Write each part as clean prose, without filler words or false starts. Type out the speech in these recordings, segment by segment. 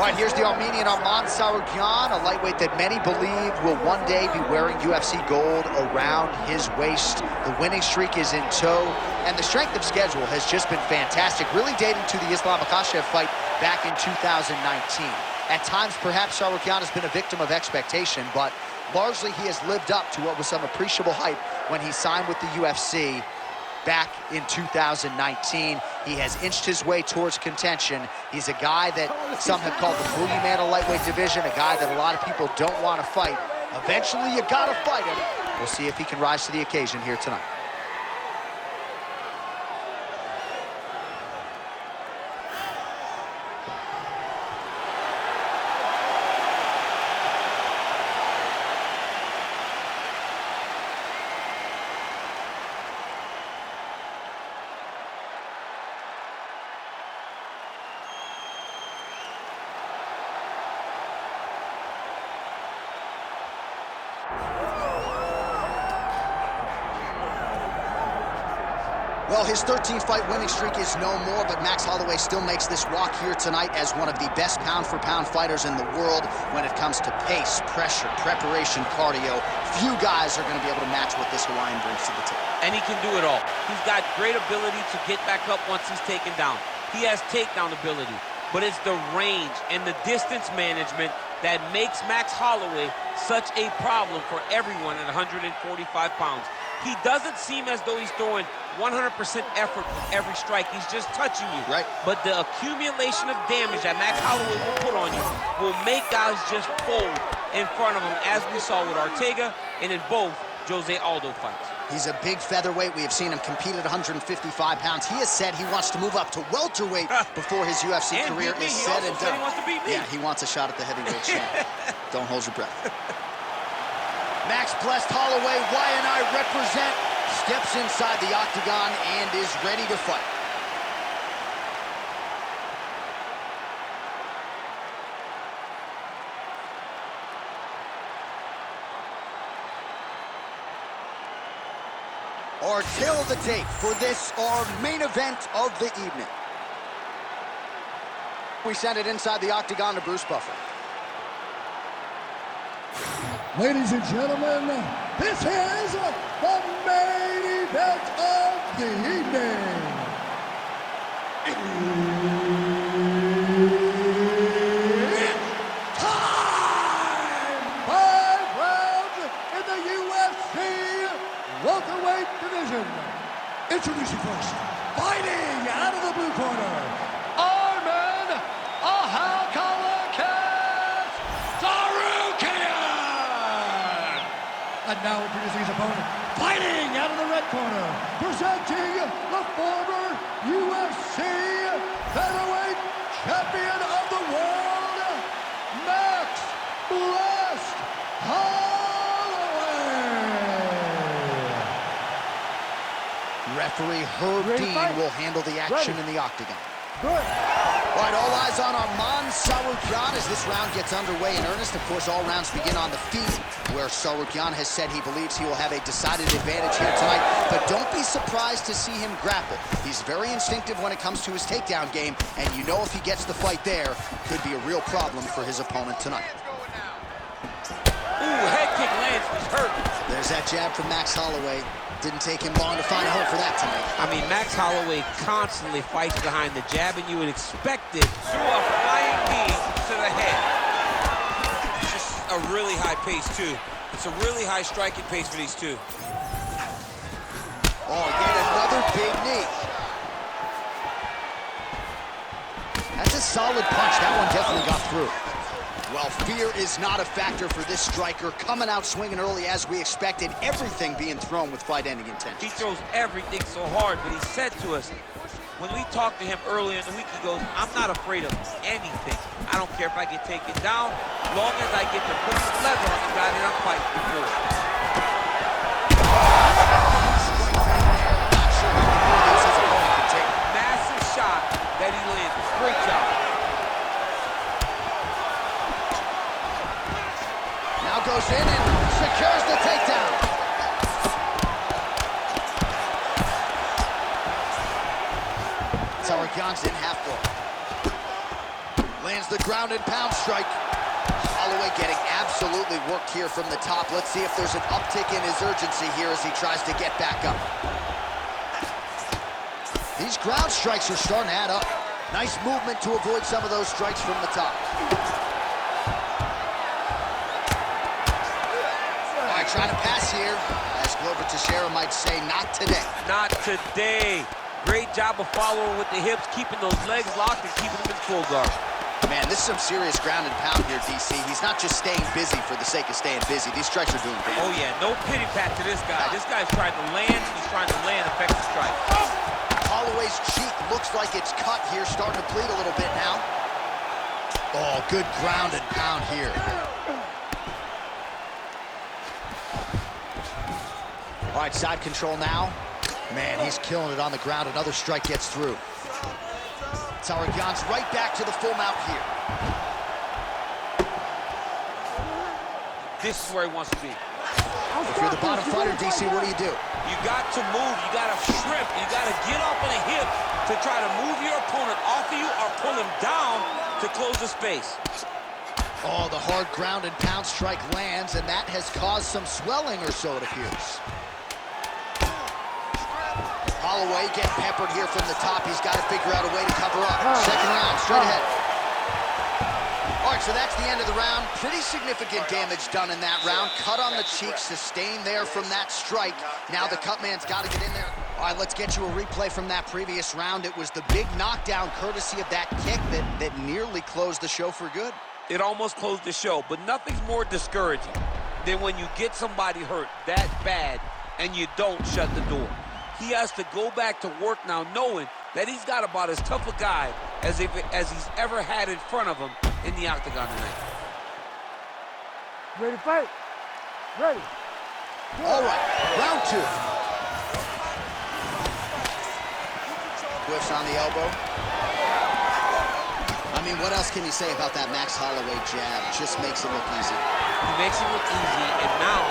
All right, here's the Armenian Arman Tsarukyan, a lightweight that many believe will one day be wearing UFC gold around his waist. The winning streak is in tow, and the strength of schedule has just been fantastic, really dating to the Islam Makhachev fight back in 2019. At times, perhaps Tsarukyan has been a victim of expectation, but largely he has lived up to what was some appreciable hype when he signed with the UFC back in 2019. He has inched his way towards contention. He's a guy that some have called the boogeyman of lightweight division, a guy that a lot of people don't want to fight. Eventually, you gotta fight him. We'll see if he can rise to the occasion here tonight. Well, his 13-fight winning streak is no more, but Max Holloway still makes this walk here tonight as one of the best pound-for-pound fighters in the world when it comes to pace, pressure, preparation, cardio. Few guys are going to be able to match what this Hawaiian brings to the table. And he can do it all. He's got great ability to get back up once he's taken down. He has takedown ability, but it's the range and the distance management that makes Max Holloway such a problem for everyone at 145 pounds. He doesn't seem as though he's throwing 100% effort with every strike. He's just touching you. Right. But the accumulation of damage that Max Holloway will put on you will make guys just fold in front of him, as we saw with Ortega and in both Jose Aldo fights. He's a big featherweight. We have seen him compete at 155 pounds. He has said he wants to move up to welterweight before his UFC career is said and done. He wants to beat me. Yeah, he wants a shot at the heavyweight champ. Don't hold your breath. Max blessed Holloway, Y&I represent, steps inside the octagon and is ready to fight. Our tail of the tape for this, our main event of the evening. We send it inside the octagon to Bruce Buffer. Ladies and gentlemen, this is the main event of the evening. It's time! 5 rounds in the UFC welterweight division. Introducing first, fighting out of the blue corner, Arman Tsarukyan. And now introducing his opponent, fighting out of the red corner, presenting the former UFC featherweight champion of the world, Max Blessed Holloway. Referee Herb Dean will handle the action in the octagon. Good. All right, all eyes on Arman Tsarukyan as this round gets underway in earnest. Of course, all rounds begin on the feet, where Tsarukyan has said he believes he will have a decided advantage here tonight. But don't be surprised to see him grapple. He's very instinctive when it comes to his takedown game, and you know if he gets the fight there, could be a real problem for his opponent tonight. Ooh, head kick lands, he's hurt. There's that jab from Max Holloway. Didn't take him long to find a home for that tonight. I mean, Max Holloway constantly fights behind the jab, and you would expect it through a flying knee to the head. It's just a really high pace, too. It's a really high striking pace for these two. Oh, yet another big knee. That's a solid punch. That one definitely got through. Well, fear is not a factor for this striker. Coming out swinging early as we expected. Everything being thrown with fight-ending intent. He throws everything so hard, but he said to us, when we talked to him earlier in the week, he goes, I'm not afraid of anything. I don't care if I get taken down, as long as I get to put some leather on the guy that I'm fighting before. Massive shot that he landed. Great job. Now goes in and secures the takedown. Tsarukyan's in half guard. Lands lands the ground and pound strike. Holloway getting absolutely worked here from the top. Let's see if there's an uptick in his urgency here as he tries to get back up. These ground strikes are starting to add up. Nice movement to avoid some of those strikes from the top. All right, trying to pass here. As Glover Teixeira might say, not today. Not today. Great job of following with the hips, keeping those legs locked and keeping them in full guard. Man, this is some serious ground and pound here, DC. He's not just staying busy for the sake of staying busy. These strikes are doing damage. Oh, yeah, no pity pat to this guy. This guy's trying to land, and he's trying to land effective strike. Holloway's cheek looks like it's cut here, starting to bleed a little bit now. Oh, good ground and pound here. All right, side control now. Man, he's killing it on the ground. Another strike gets through. Tsarukyan's right back to the full mount here. This is where he wants to be. If you're the bottom fighter, DC, what do? You got to move, you got to shrimp, you got to get off on a hip to try to move your opponent off of you or pull him down to close the space. Oh, the hard ground and pound strike lands, and that has caused some swelling or so, it appears. Holloway getting peppered here from the top. He's got to figure out a way to cover up. Second round, straight ahead. All right, so that's the end of the round. Pretty significant damage done in that round. Cut on the cheek, sustained there from that strike. Now the cut man's got to get in there. All right, let's get you a replay from that previous round. It was the big knockdown courtesy of that kick that nearly closed the show for good. It almost closed the show, but nothing's more discouraging than when you get somebody hurt that bad and you don't shut the door. He has to go back to work now knowing that he's got about as tough a guy as he's ever had in front of him in the octagon tonight. Ready to fight? Ready. All right, round two. Whiffs on the elbow. I mean, what else can you say about that Max Holloway jab? Just makes it look easy. He makes it look easy, and now...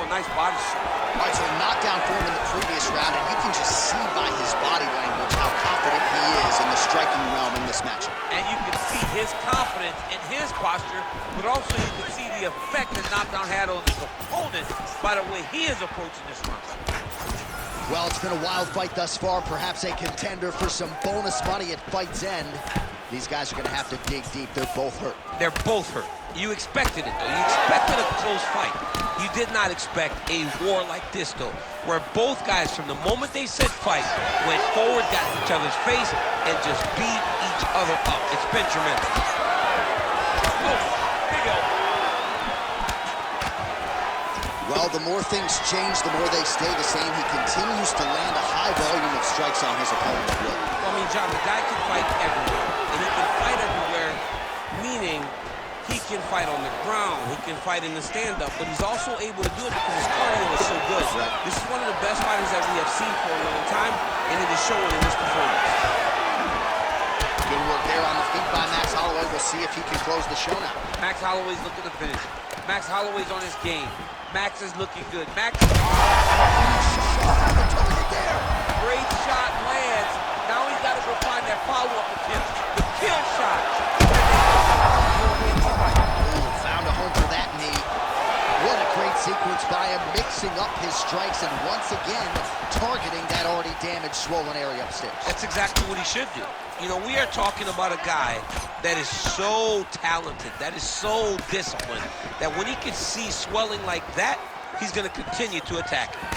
Nice body shot. All right, so a knockdown for him in the previous round, and you can just see by his body language how confident he is in the striking realm in this matchup. And you can see his confidence in his posture, but also you can see the effect the knockdown had on his opponent by the way he is approaching this round. Well, it's been a wild fight thus far, perhaps a contender for some bonus money at fight's end. These guys are going to have to dig deep. They're both hurt. They're both hurt. You expected it, though. You expected a close fight. You did not expect a war like this, though, where both guys, from the moment they said fight, went forward, got in each other's face, and just beat each other up. It's been tremendous. Oh, big elbow. Well, the more things change, the more they stay the same. He continues to land a high volume of strikes on his opponent. Well, I mean, John, the guy can fight everywhere, and he can fight everywhere, meaning he can fight on the ground, he can fight in the stand-up, but he's also able to do it because his cardio is so good. Right. This is one of the best fighters that we have seen for a long time, and it is showing in this performance. Good work there on the feet by Max Holloway. We'll see if he can close the show now. Max Holloway's looking to finish. Max Holloway's on his game. Max is looking good. Max... Great shot lands. Now he's got to go find that follow-up attempt. The kill shot. Found a home for that knee. What a great sequence by him, mixing up his strikes and once again targeting that already damaged, swollen area upstairs. That's exactly what he should do. You know, we are talking about a guy that is so talented, that is so disciplined, that when he can see swelling like that, he's going to continue to attack him.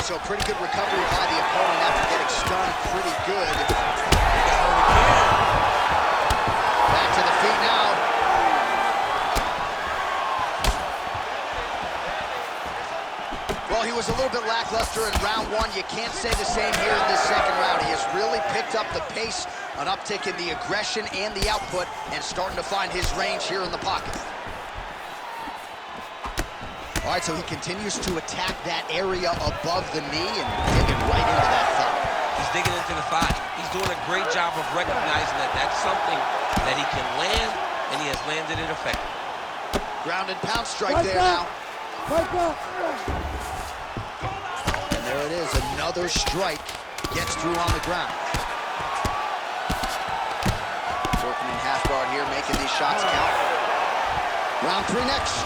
So pretty good recovery by the opponent after getting stunned pretty good. Back to the feet now. Well, he was a little bit lackluster in round one. You can't say the same here in this second round. He has really picked up the pace, an uptick in the aggression and the output, and starting to find his range here in the pocket. All right, so he continues to attack that area above the knee and digging right into that thigh. He's digging into the thigh. He's doing a great job of recognizing that that's something that he can land, and he has landed it effectively. Ground and pound strike there now. And there it is, another strike gets through on the ground. Working in half guard here, making these shots count. Round 3 next.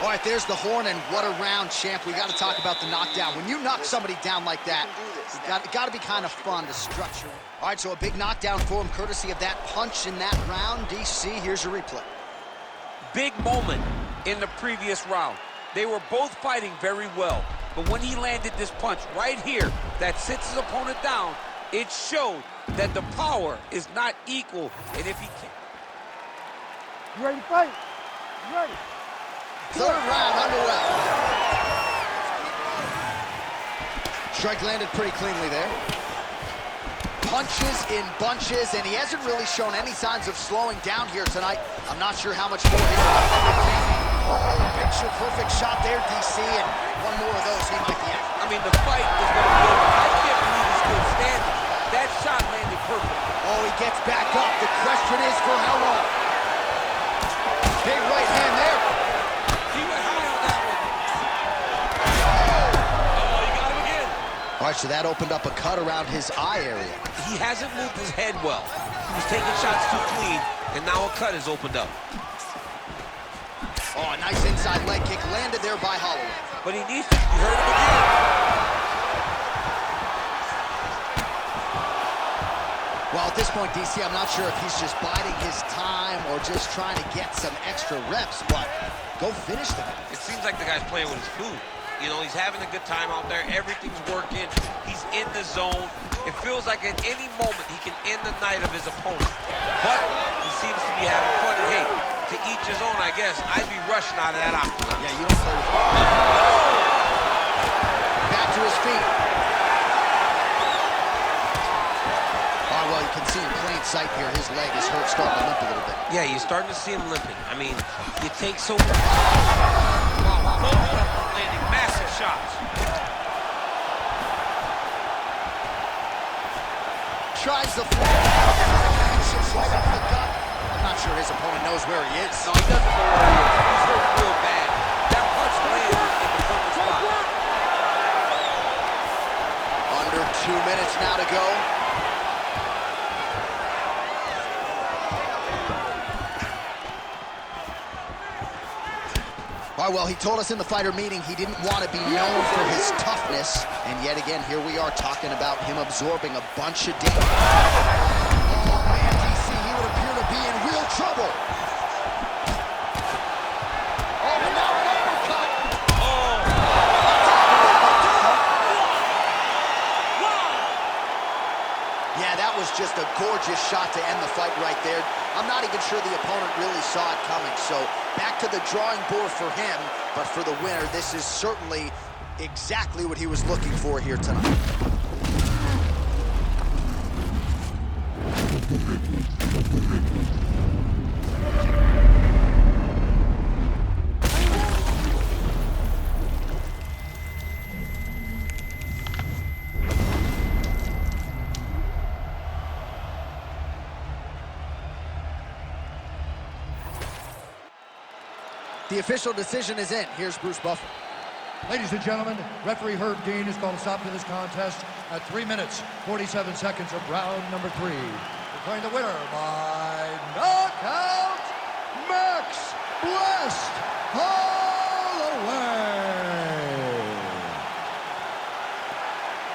All right, there's the horn, and what a round, champ. We got to talk about the knockdown. When you knock somebody down like that, it got to be kind of fun to structure. All right, so a big knockdown for him, courtesy of that punch in that round. DC, here's your replay. Big moment in the previous round. They were both fighting very well, but when he landed this punch right here that sits his opponent down, it showed that the power is not equal, and if he can't... You ready to fight? You ready? Third round underway. Strike landed pretty cleanly there. Punches in bunches, and he hasn't really shown any signs of slowing down here tonight. I'm not sure how much more he can. Picture perfect shot there, DC, and one more of those, he might be out. I mean, the fight is going to be over. I can't believe he's still standing. That shot landed perfect. Oh, he gets back up. The question is for how long? Big right hand there. He went high on that one. Oh, he got him again. All right, so that opened up a cut around his eye area. He hasn't moved his head well. He was taking shots too clean, and now a cut has opened up. Oh, a nice inside leg kick landed there by Holloway. But he needs to, you heard him again. Well, at this point, DC, I'm not sure if he's just biding his time or just trying to get some extra reps, but go finish the guy. It seems like the guy's playing with his food. You know, he's having a good time out there. Everything's working. He's in the zone. It feels like at any moment he can end the night of his opponent. But he seems to be having fun. And hey, to each his own, I guess. I'd be rushing out of that octagon. Yeah, you don't play with Back to his feet. Oh, well, you can see in plain sight here, his leg is hurt, starting to limp a little bit. Yeah, you're starting to see him limping. I mean, you take so... landing massive shots. Tries the floor. Right up the gut. I'm not sure his opponent knows where he is. No, he doesn't know where he is. He's hurt real bad. That punch landed in the perfect spot. Under 2 minutes now to go. All right, well, he told us in the fighter meeting he didn't want to be known for his toughness. And yet again, here we are talking about him absorbing a bunch of damage. Oh, man, DC, he would appear to be in real trouble. Oh, and now an uppercut. Yeah, that was just a gorgeous shot to end the fight right there. I'm not even sure the opponent really saw it coming. So back to the drawing board for him, but for the winner, this is certainly exactly what he was looking for here tonight. The official decision is in. Here's Bruce Buffer. Ladies and gentlemen, referee Herb Dean has called a stop to this contest at 3 minutes, 47 seconds of round number 3. Declaring the winner by knockout, Max Blessed Holloway.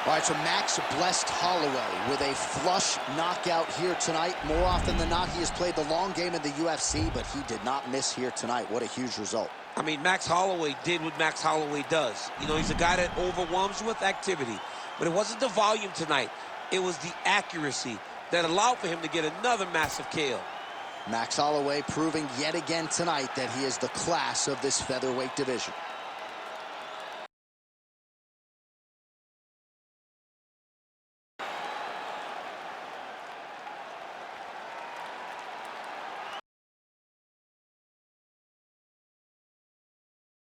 All right, so Max Blessed Holloway with a flush knockout here tonight. More often than not, he has played the long game in the UFC, but he did not miss here tonight. What a huge result. I mean, Max Holloway did what Max Holloway does. You know, he's a guy that overwhelms you with activity. But it wasn't the volume tonight. It was the accuracy that allowed for him to get another massive KO. Max Holloway proving yet again tonight that he is the class of this featherweight division.